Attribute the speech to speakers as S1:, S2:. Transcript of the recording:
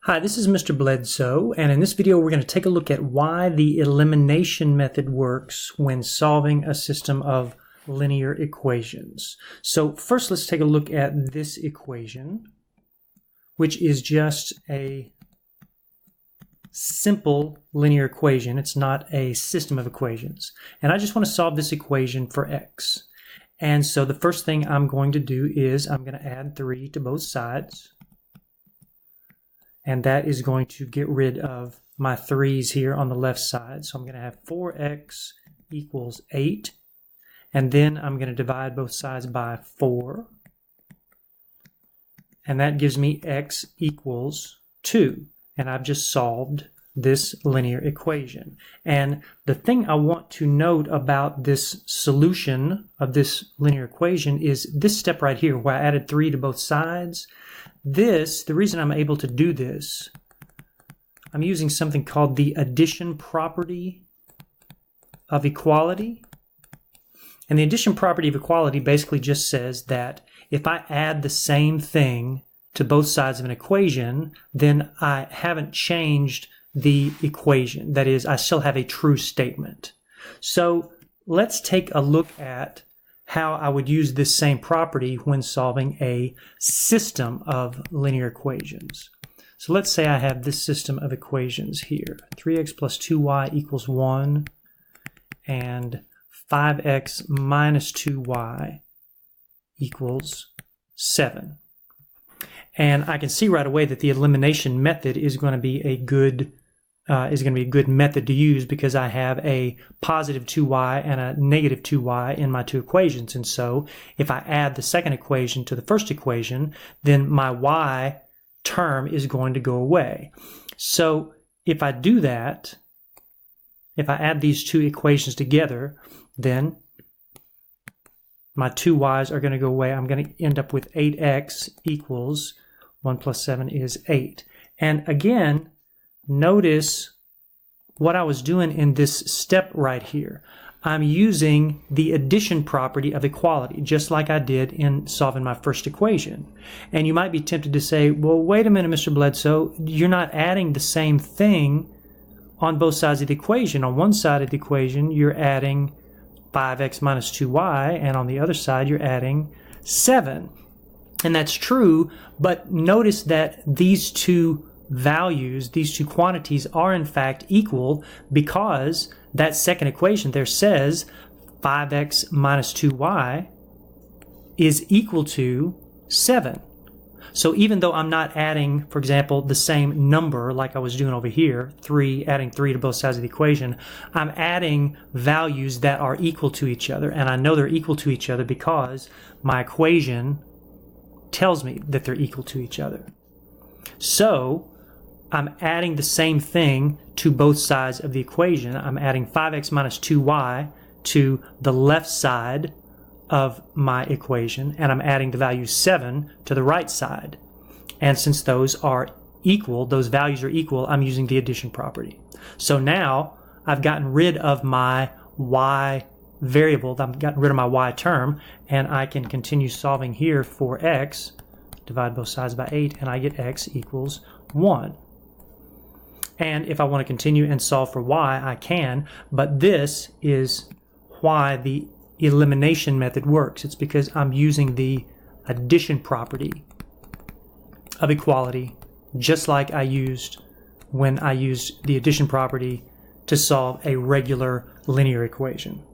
S1: Hi, this is Mr. Bledsoe, and in this video we're going to take a look at why the elimination method works when solving a system of linear equations. So first let's take a look at this equation, which is just a simple linear equation. It's not a system of equations. And I just want to solve this equation for x. And so the first thing I'm going to do is I'm going to add 3 to both sides. And that is going to get rid of my 3's here on the left side. So I'm going to have 4x equals 8. And then I'm going to divide both sides by 4. And that gives me x equals 2. And I've just solved this linear equation. And the thing I want to note about this solution of this linear equation is this step right here where I added 3 to both sides. The reason I'm able to do this, I'm using something called the addition property of equality. And the addition property of equality basically just says that if I add the same thing to both sides of an equation, then I haven't changed the equation. That is, I still have a true statement. So let's take a look at how I would use this same property when solving a system of linear equations. So let's say I have this system of equations here. 3x plus 2y equals 1 and 5x minus 2y equals 7. And I can see right away that the elimination method is going to be a good method to use because I have a positive 2y and a negative 2y in my two equations. And so if I add the second equation to the first equation, then my y term is going to go away. So if I do that, if I add these two equations together, then my two y's are going to go away. I'm going to end up with 8x equals 1 plus 7 is 8. And again, notice what I was doing in this step right here. I'm using the addition property of equality, just like I did in solving my first equation. And you might be tempted to say, well, wait a minute, Mr. Bledsoe, you're not adding the same thing on both sides of the equation. On one side of the equation, you're adding 5x minus 2y, and on the other side, you're adding 7. And that's true, but notice that these two values, these two quantities are in fact equal because that second equation there says 5x minus 2y is equal to 7. So even though I'm not adding, for example, the same number like I was doing over here, adding 3 to both sides of the equation, I'm adding values that are equal to each other. And I know they're equal to each other because my equation tells me that they're equal to each other. So I'm adding the same thing to both sides of the equation. I'm adding 5x minus 2y to the left side of my equation, and I'm adding the value 7 to the right side. And since those are equal, those values are equal, I'm using the addition property. So now I've gotten rid of my y variable, I've gotten rid of my y term, and I can continue solving here for x, divide both sides by 8, and I get x equals 1. And if I want to continue and solve for y, I can, but this is why the elimination method works. It's because I'm using the addition property of equality, just like I used when I used the addition property to solve a regular linear equation.